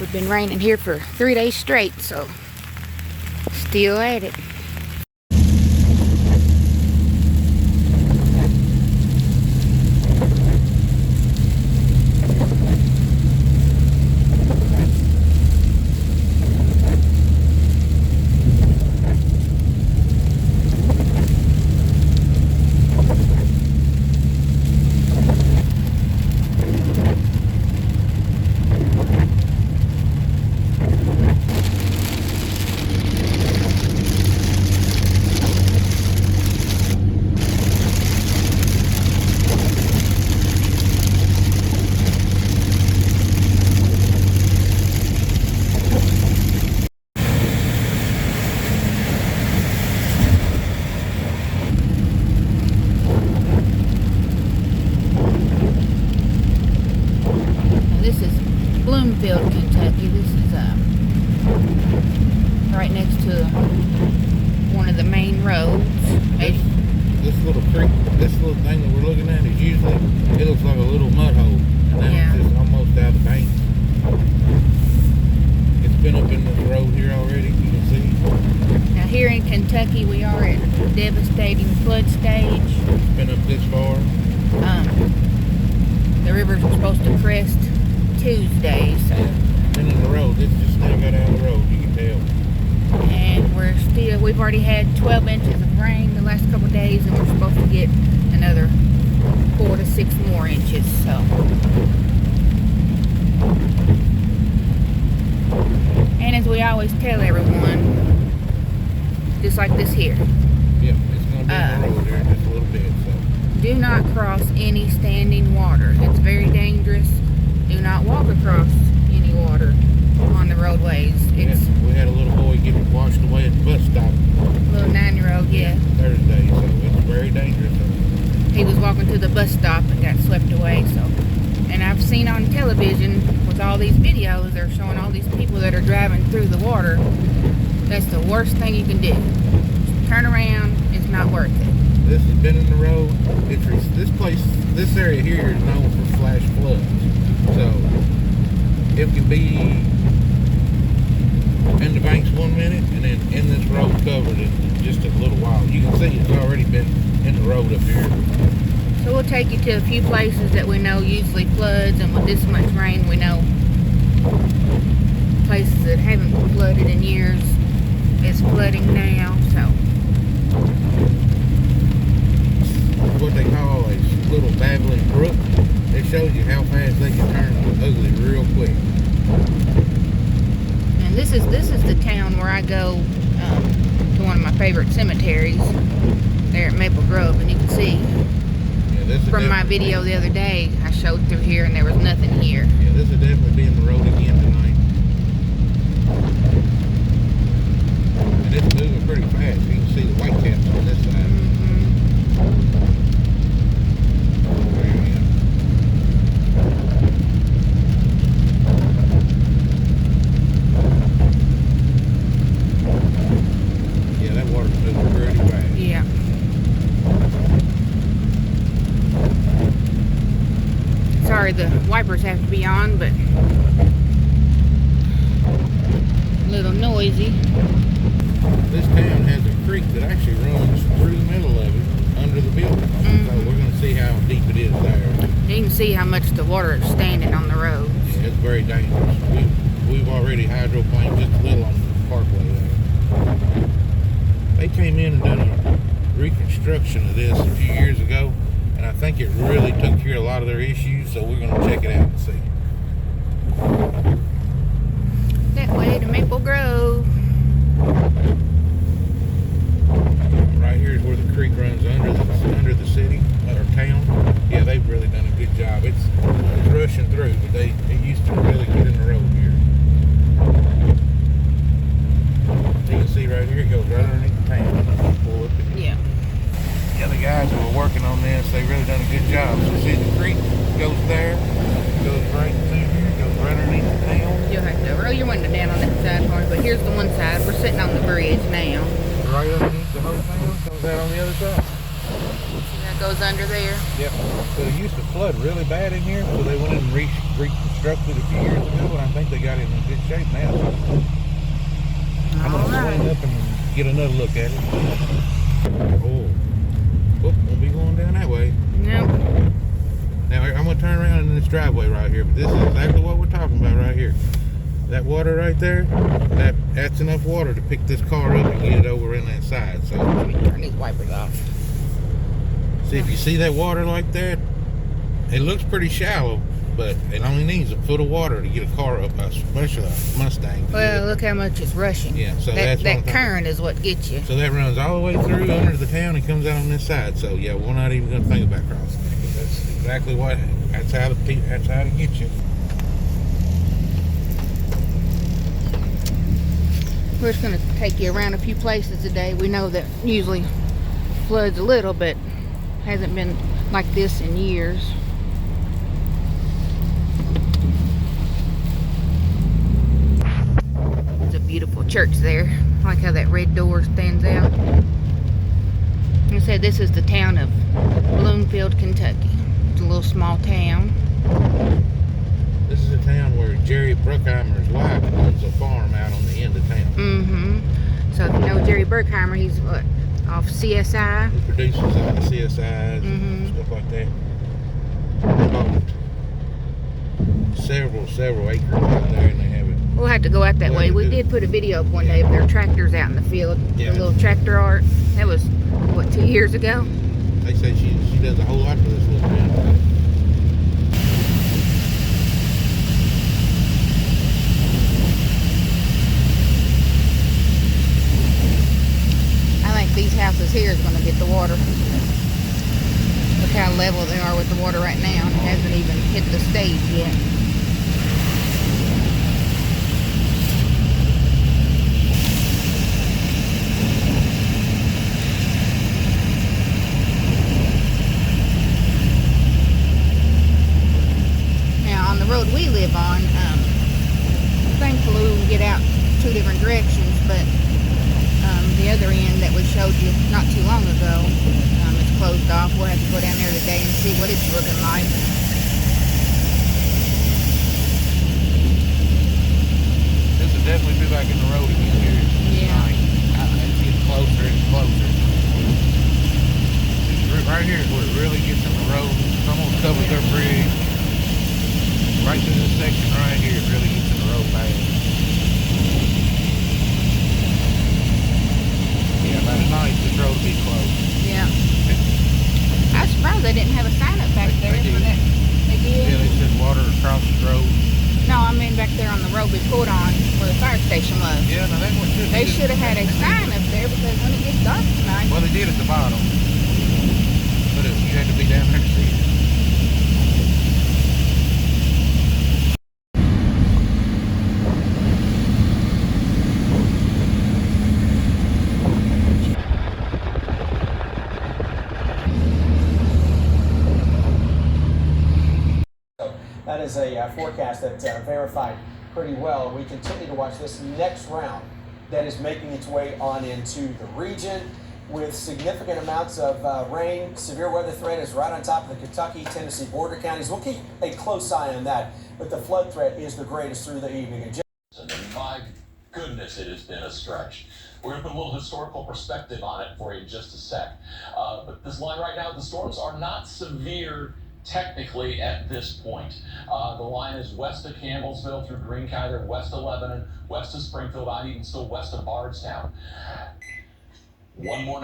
We've been raining here for 3 days straight, so still at it. Kentucky. This is right next to one of the main roads. This little creek, this little thing that we're looking at is usually, it looks like a little mud hole. And now it's just almost out of the bank. It's been up in this road here already, you can see. Now here in Kentucky, we are at devastating flood stage. It's been up this far. The rivers are supposed to crest Tuesday, so. Been in the road. It's just now got out of the road, you can tell. And we've already had 12 inches of rain the last couple of days, and we're supposed to get another 4 to 6 more inches, so. And as we always tell everyone, just like this here. Yeah, it's going to be in the road here in just a little bit, so. Do not cross any standing water. It's very dangerous. Do not walk across any water on the roadways. We had a little boy get washed away at the bus stop. Little 9-year-old, yeah. Thursday, so it's very dangerous. He was walking to the bus stop and got swept away, so. And I've seen on television with all these videos, they're showing all these people that are driving through the water. That's the worst thing you can do. Just turn around, it's not worth it. This has been in the road. This area here is known for flash floods. So it can be in the banks 1 minute and then in this road covered in just a little while. You can see it's already been in the road up here. So we'll take you to a few places that we know usually floods, and with this much rain we know places that haven't flooded in years is flooding now, so. What they call a little babbling brook. It shows you how fast they can turn ugly real quick. And this is the town where I go to one of my favorite cemeteries there at Maple Grove, and you can see from my video the other day I showed through here and there was nothing here. Yeah, this will definitely be in the road again tonight. And it's moving pretty fast. You can see the white caps on this side. Sorry the wipers have to be on, but a little noisy. This town has a creek that actually runs through the middle of it, under the building. So we're going to see how deep it is there. You can see how much the water is standing on the road. Yeah, it's very dangerous. We've already hydroplaned just a little on the parkway there. They came in and done a reconstruction of this a few years ago. And I think it really took care of a lot of their issues, so we're going to check it out and see. That way to Maple Grove. Right here is where the creek runs under the city, or town. Yeah, they've really done a good job. It's rushing through, but it used to really get in the road here. You can see right here, it goes right underneath the town. Pull up in here. Yeah. The other guys who were working on this, they've really done a good job. So see the creek goes there, goes right through here, goes right underneath the town. You'll have to roll your window down on that side for me, but here's the one side. We're sitting on the bridge now. Right underneath the whole town, comes out on the other side. See, that goes under there. Yep. But it used to flood really bad in here, so they went in and reconstructed a few years ago, and I think they got it in good shape now. I'm going to swing up and get another look at it. Oh, won't be going down that way. Nope. Now, I'm going to turn around in this driveway right here, but this is exactly what we're talking about right here. That water right there, that's enough water to pick this car up and get it over in that side. So let me turn these wipers off. See, if you see that water like that, it looks pretty shallow, but it only needs a foot of water to get a car up, especially a Mustang. Well, look how much it's rushing. Yeah, so that current is what gets you. So that runs all the way through under the town and comes out on this side. So yeah, we're not even going to think about crossing that, because that's exactly what. That's how to get you. We're just going to take you around a few places today. We know that usually floods a little, but hasn't been like this in years. There's a beautiful church there. I like how that red door stands out. Like I said, this is the town of Bloomfield, Kentucky. It's a little small town. This is a town where Jerry Bruckheimer's wife owns a farm out on the end of town. So if you know Jerry Bruckheimer, he's what, off CSI? He produces all the CSIs and stuff like that. They bought several acres out there, and they have it. We'll have to go out that way. We did put a video up one day of their tractors out in the field. The little tractor art. That was, what, 2 years ago? They say she does a whole lot for this little town. These houses here is going to get the water. Look how level they are with the water right now. It hasn't even hit the stage yet. Now on the road we live on, thankfully we can get out 2 different directions, but the other end that we showed you not too long ago, it's closed off. We'll have to go down there today and see what it's looking like. This will definitely be back in the road again here. Yeah. It's getting closer and closer. Right here is where it really gets in the road. It's almost covers their bridge. Right through this section right here, it really gets in the road bad. Yeah, by tonight this road will be closed. Yeah. I was surprised they didn't have a sign up back there for that. They did? Yeah, they said water across the road. No, I mean back there on the road we pulled on where the fire station was. Yeah, no, they should have had a sign up there, because when it gets dark tonight. Well, they did at the bottom. But you had to be down there to see it. That is a forecast that verified pretty well. We continue to watch this next round that is making its way on into the region with significant amounts of rain. Severe weather threat is right on top of the Kentucky-Tennessee border counties. We'll keep a close eye on that, but the flood threat is the greatest through the evening. And my goodness, it has been a stretch. We're going to put a little historical perspective on it for you in just a sec. But this line right now, the storms are not severe technically at this point. The line is west of Campbellsville through Greene County, they're west of Lebanon, west of Springfield, out even still west of Bardstown. One more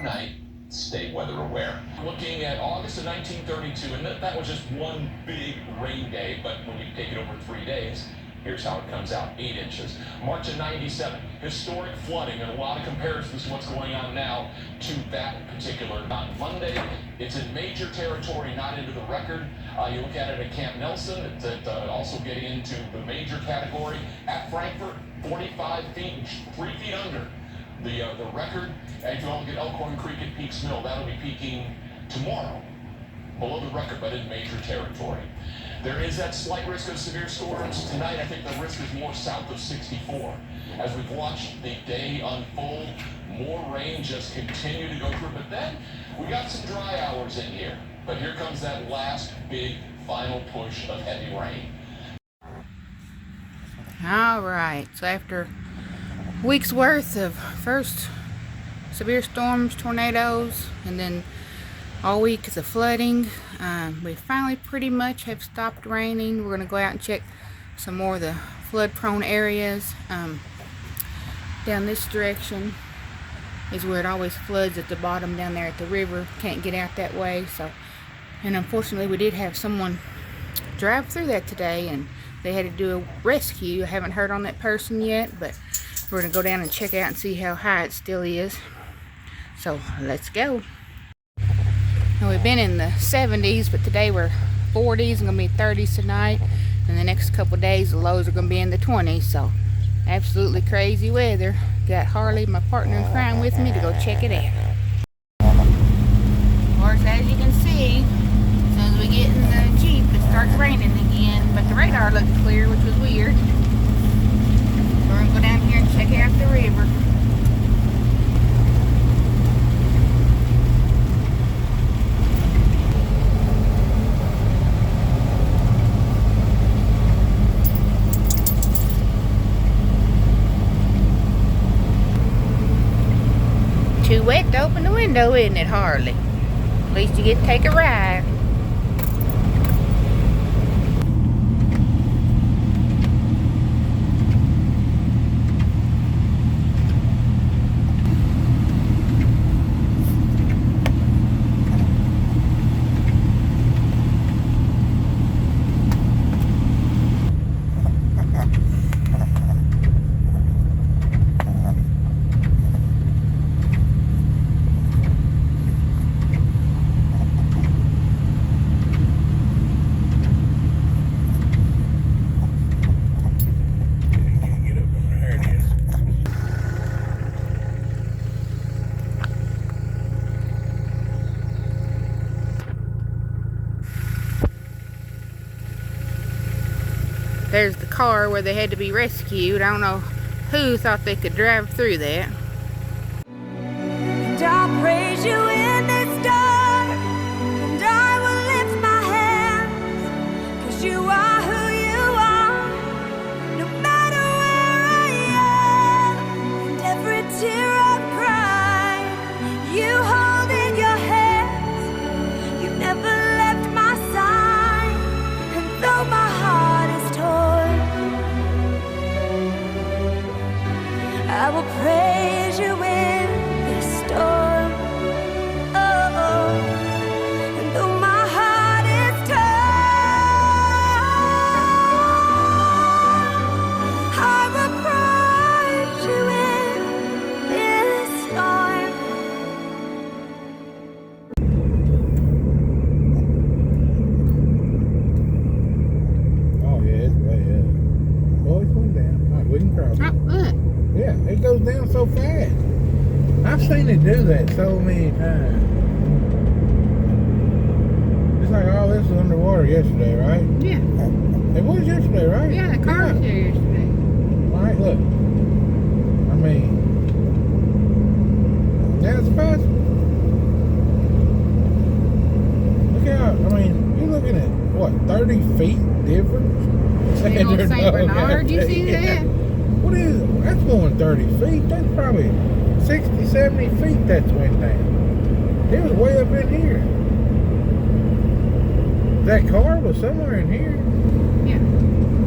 night, stay weather aware. Looking at August of 1932, and that was just one big rain day, but when you take it over 3 days, here's how it comes out, 8 inches. March of 97, historic flooding, and a lot of comparisons to what's going on now to that particular, not Monday. It's in major territory, not into the record. You look at it at Camp Nelson, it's also getting into the major category. At Frankfort, 45 feet, 3 feet under the record. And if you want to look at Elkhorn Creek at Peaks Mill, that'll be peaking tomorrow. below the record, but in major territory. There is that slight risk of severe storms. Tonight, I think the risk is more south of 64. As we've watched the day unfold, more rain just continue to go through. But then we got some dry hours in here. But here comes that last big final push of heavy rain. All right, so after a week's worth of first severe storms, tornadoes, and then all week is of flooding, we finally pretty much have stopped raining. We're going to go out and check some more of the flood prone areas. Down this direction is where it always floods at the bottom down there at the river. Can't get out that way. So, and unfortunately we did have someone drive through that today and they had to do a rescue. I haven't heard on that person yet, but we're going to go down and check out and see how high it still is. So let's go. Now, we've been in the 70s, but today we're 40s and going to be 30s tonight. And the next couple days, the lows are going to be in the 20s. So, absolutely crazy weather. Got Harley, my partner in crime, with me to go check it out. Of course, as you can see, as soon as we get in the Jeep, it starts raining again. But the radar looked clear, which was weird. We're going to go down here and check out the river. Too wet to open the window, isn't it, Harley? At least you get to take a ride. There's the car where they had to be rescued. I don't know who thought they could drive through that. And I'll praise you in this dark, and I will lift my hands, 'cause you are who you are, no matter where I am. And every tear I've cried, you hold in your hands. You never left my side, and though my heart is torn, I will praise you in this storm. Oh, oh. And though my heart is torn, I will praise you in this storm. Oh yeah, it's way up. Oh, it's going down. All right, we can cross it. Oh, look. Yeah, it goes down so fast. I've seen it do that so many times. It's like all this was underwater yesterday, right? Yeah. It was yesterday, right? Yeah, the car was here yesterday. All right, look. I mean, that's fast. Look out. I mean, you're looking at, what, 30 feet difference? Big old St. Bernard, you see that? What is it? That's more than 30 feet. That's probably 60, 70 feet that's went down. It was way up in here. That car was somewhere in here. Yeah.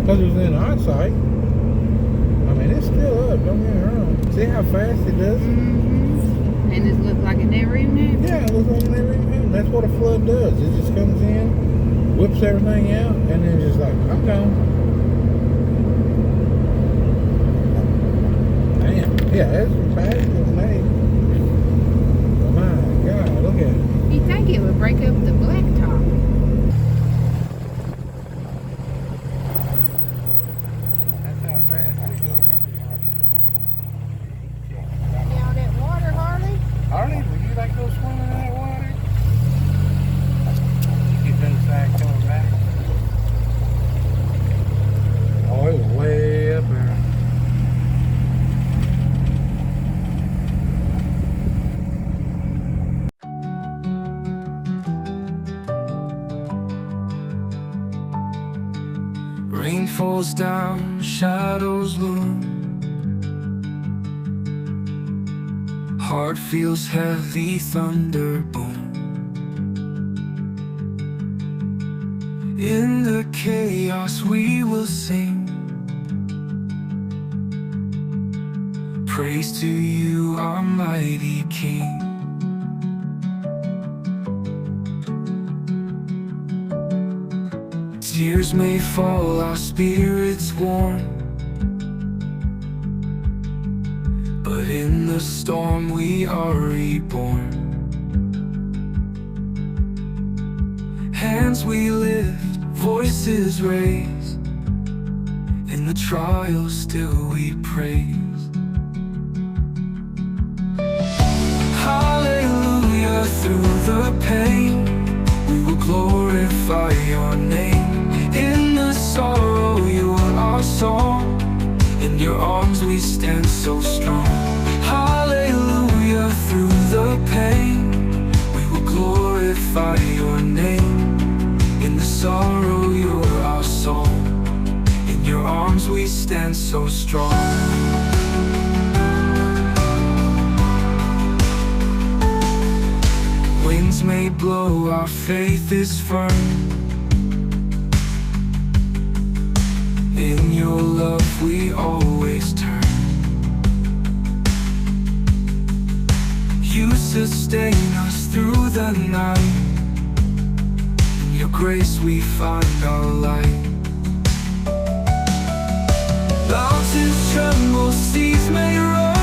Because it was in eyesight. I mean, it's still up, don't get me wrong. See how fast it does? Mm-hmm. And this looked like it never even happened. Yeah, it looks like it never even happened. That's what a flood does. It just comes in, whips everything out, and then just like, I'm gone. Damn. Yeah, that's fast as made. Oh my God, look at it. You'd think it would break up the blacktop. That's how fast it goes. See all that water, Harley? Harley, would you like to go swimming in that water? Rain falls down, shadows loom. Heart feels heavy, thunder boom. In the chaos we will sing praise to you, our mighty King. Tears may fall, our spirits warm, but in the storm we are reborn. Hands we lift, voices raise, in the trials still we praise. Hallelujah, through the pain we will glorify your name. In the sorrow you are our song, in your arms we stand so strong. Hallelujah, through the pain we will glorify your name. In the sorrow you're our song, in your arms we stand so strong. Winds may blow, our faith is firm. In your love we always turn. You sustain us through the night. In your grace we find our light. Mountains tremble, seas may rise.